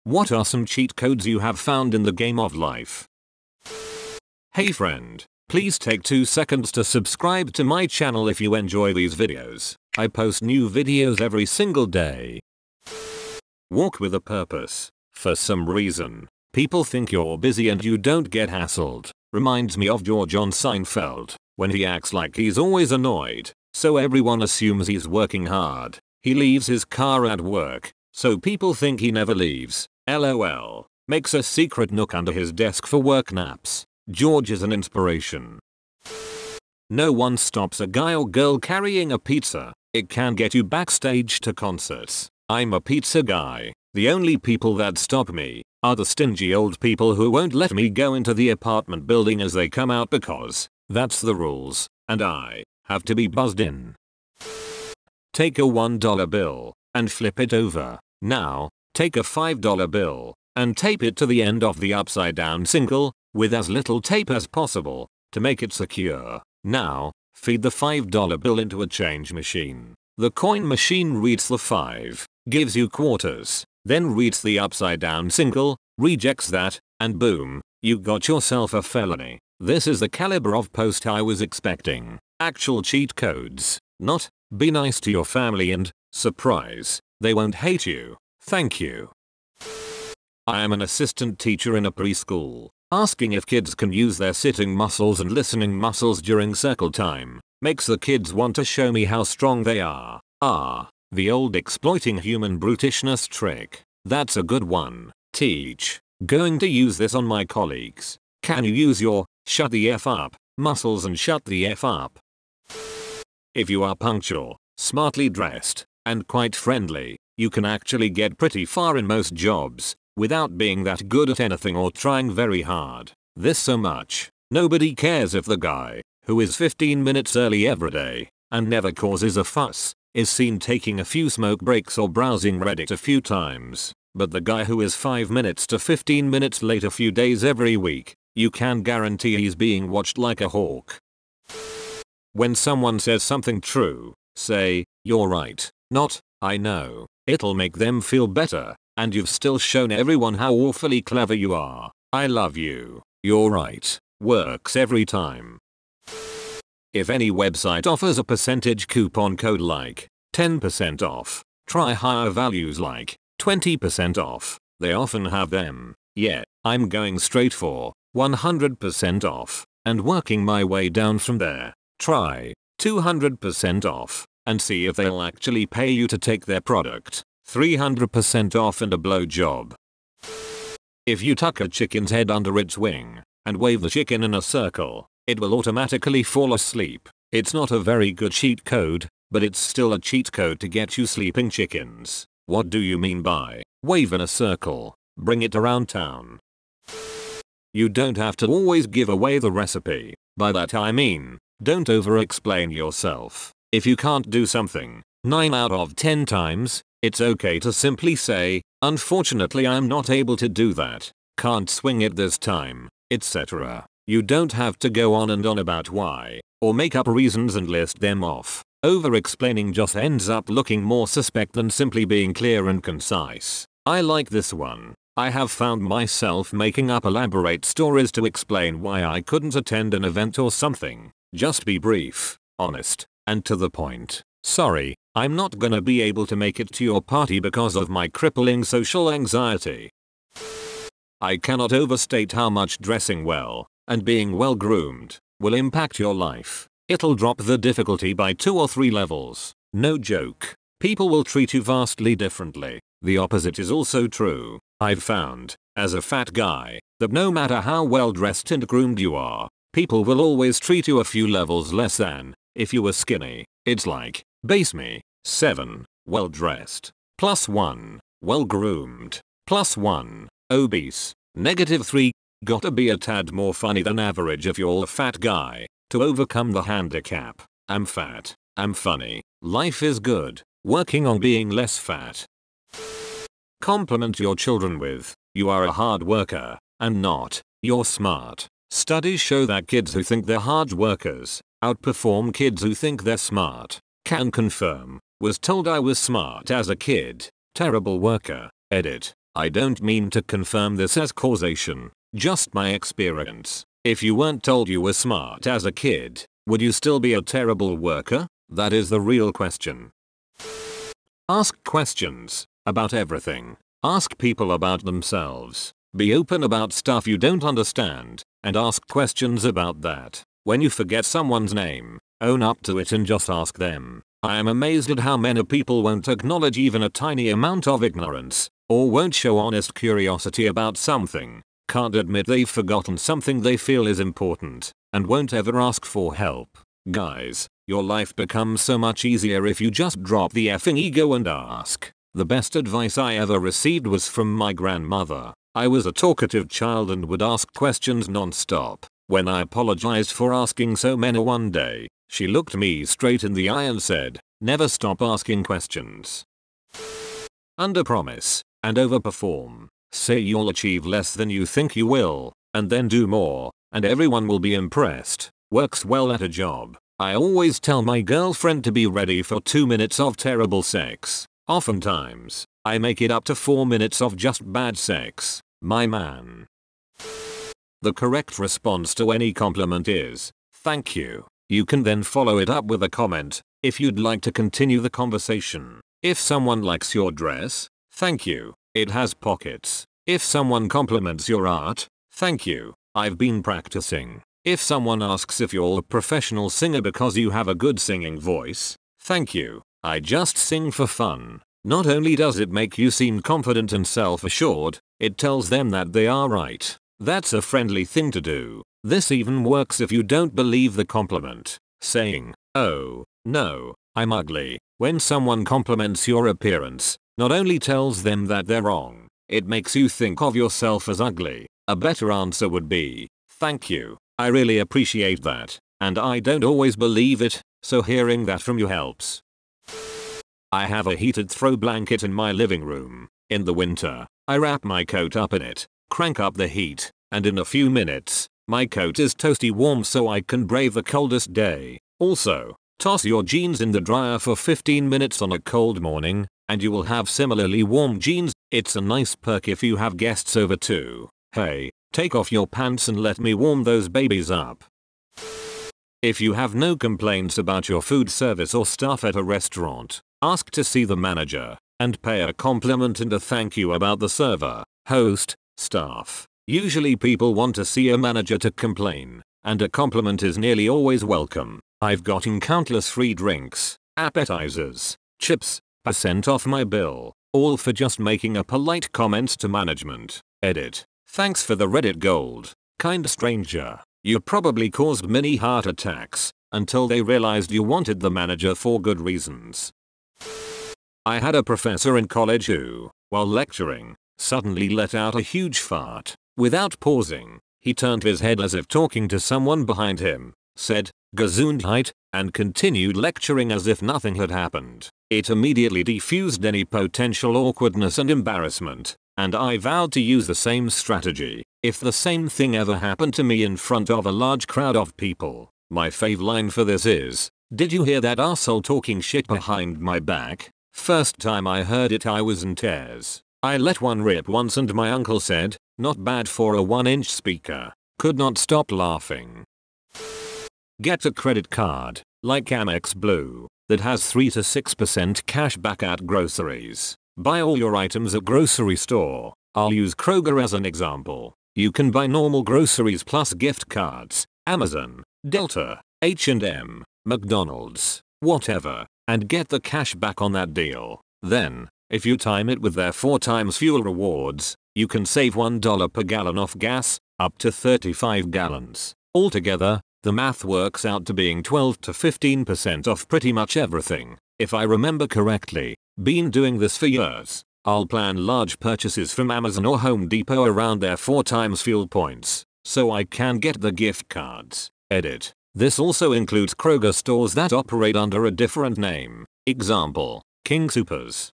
What are some cheat codes you have found in the game of life? Hey friend, please take 2 seconds to subscribe to my channel if you enjoy these videos. I post new videos every single day. Walk with a purpose. For some reason, people think you're busy and you don't get hassled. Reminds me of George on Seinfeld, when he acts like he's always annoyed, so everyone assumes he's working hard. He leaves his car at work, so people think he never leaves. LOL. Makes a secret nook under his desk for work naps. George is an inspiration. No one stops a guy or girl carrying a pizza. It can get you backstage to concerts. I'm a pizza guy. The only people that stop me are the stingy old people who won't let me go into the apartment building as they come out because that's the rules, and I have to be buzzed in. Take a $1 bill and flip it over. Now, take a $5 bill and tape it to the end of the upside down single with as little tape as possible to make it secure. Now, feed the $5 bill into a change machine. The coin machine reads the 5, gives you quarters, then reads the upside down single, rejects that, and boom, you got yourself a felony. This is the caliber of post I was expecting. Actual cheat codes, not be nice to your family and surprise, they won't hate you. Thank you. I am an assistant teacher in a preschool. Asking if kids can use their sitting muscles and listening muscles during circle time makes the kids want to show me how strong they are. The old exploiting human brutishness trick. That's a good one. Teach. Going to use this on my colleagues. Can you use your shut the F up muscles and shut the F up? If you are punctual, smartly dressed, and quite friendly, you can actually get pretty far in most jobs without being that good at anything or trying very hard. This so much. Nobody cares if the guy, who is 15 minutes early every day and never causes a fuss, is seen taking a few smoke breaks or browsing Reddit a few times. But the guy who is 5 minutes to 15 minutes late a few days every week, you can guarantee he's being watched like a hawk. When someone says something true, say, "You're right," not, "I know." It'll make them feel better, and you've still shown everyone how awfully clever you are. I love you. You're right. Works every time. If any website offers a percentage coupon code like 10% off, try higher values like 20% off. They often have them. Yeah, I'm going straight for 100% off and working my way down from there. Try 200% off and see if they'll actually pay you to take their product. 300% off and a blowjob. If you tuck a chicken's head under its wing and wave the chicken in a circle, it will automatically fall asleep. It's not a very good cheat code, but it's still a cheat code to get you sleeping chickens. What do you mean by wave in a circle? Bring it around town. You don't have to always give away the recipe. By that I mean, don't over-explain yourself. If you can't do something 9 out of 10 times, it's okay to simply say, "Unfortunately I'm not able to do that, can't swing it this time," etc. You don't have to go on and on about why, or make up reasons and list them off. Over-explaining just ends up looking more suspect than simply being clear and concise. I like this one. I have found myself making up elaborate stories to explain why I couldn't attend an event or something. Just be brief, honest, and to the point. "Sorry, I'm not gonna be able to make it to your party because of my crippling social anxiety." I cannot overstate how much dressing well and being well groomed will impact your life. It'll drop the difficulty by 2 or 3 levels. No joke. People will treat you vastly differently. The opposite is also true. I've found, as a fat guy, that no matter how well dressed and groomed you are, people will always treat you a few levels less than if you were skinny. It's like, base me, 7, well dressed, +1, well groomed, +1, obese, -3, gotta be a tad more funny than average if you're a fat guy, to overcome the handicap. I'm fat, I'm funny, life is good, working on being less fat. Compliment your children with, "You are a hard worker," and not, "You're smart." Studies show that kids who think they're hard workers outperform kids who think they're smart. Can confirm. Was told I was smart as a kid. Terrible worker. Edit. I don't mean to confirm this as causation, just my experience. If you weren't told you were smart as a kid, would you still be a terrible worker? That is the real question. Ask questions about everything. Ask people about themselves. Be open about stuff you don't understand, and ask questions about that. When you forget someone's name, own up to it and just ask them. I am amazed at how many people won't acknowledge even a tiny amount of ignorance, or won't show honest curiosity about something, can't admit they've forgotten something they feel is important, and won't ever ask for help. Guys, your life becomes so much easier if you just drop the effing ego and ask. The best advice I ever received was from my grandmother. I was a talkative child and would ask questions non-stop. When I apologized for asking so many one day, she looked me straight in the eye and said, "Never stop asking questions." Underpromise and overperform. Say you'll achieve less than you think you will, and then do more, and everyone will be impressed. Works well at a job. I always tell my girlfriend to be ready for 2 minutes of terrible sex. Oftentimes, I make it up to 4 minutes of just bad sex. My man. The correct response to any compliment is, "Thank you." You can then follow it up with a comment, if you'd like to continue the conversation. If someone likes your dress, thank you, it has pockets. If someone compliments your art, thank you, I've been practicing. If someone asks if you're a professional singer because you have a good singing voice, thank you, I just sing for fun. Not only does it make you seem confident and self-assured, it tells them that they are right. That's a friendly thing to do. This even works if you don't believe the compliment. Saying, "Oh, no, I'm ugly," when someone compliments your appearance, not only tells them that they're wrong, it makes you think of yourself as ugly. A better answer would be, "Thank you, I really appreciate that, and I don't always believe it, so hearing that from you helps." I have a heated throw blanket in my living room. In the winter, I wrap my coat up in it, crank up the heat, and in a few minutes, my coat is toasty warm so I can brave the coldest day. Also, toss your jeans in the dryer for 15 minutes on a cold morning, and you will have similarly warm jeans. It's a nice perk if you have guests over too. Hey, take off your pants and let me warm those babies up. If you have no complaints about your food service or staff at a restaurant, ask to see the manager, and pay a compliment and a thank you about the server, host, staff. Usually people want to see a manager to complain, and a compliment is nearly always welcome. I've gotten countless free drinks, appetizers, chips, % off my bill, all for just making a polite comment to management. Edit. Thanks for the Reddit gold, kind stranger. You probably caused many heart attacks, until they realized you wanted the manager for good reasons. I had a professor in college who, while lecturing, suddenly let out a huge fart. Without pausing, he turned his head as if talking to someone behind him, said, "Gesundheit," and continued lecturing as if nothing had happened. It immediately diffused any potential awkwardness and embarrassment, and I vowed to use the same strategy if the same thing ever happened to me in front of a large crowd of people. My fave line for this is, "Did you hear that arsehole talking shit behind my back?" First time I heard it I was in tears. I let one rip once and my uncle said, "Not bad for a 1-inch speaker." Could not stop laughing. Get a credit card, like Amex Blue, that has 3 to 6% cash back at groceries. Buy all your items at grocery store. I'll use Kroger as an example. You can buy normal groceries plus gift cards, Amazon, Delta, H&M, McDonald's, whatever, and get the cash back on that deal. Then, if you time it with their 4 times fuel rewards, you can save $1 per gallon off gas, up to 35 gallons. Altogether, the math works out to being 12 to 15% off pretty much everything, if I remember correctly. Been doing this for years. I'll plan large purchases from Amazon or Home Depot around their 4 times fuel points, so I can get the gift cards. Edit. This also includes Kroger stores that operate under a different name. Example, King Soopers.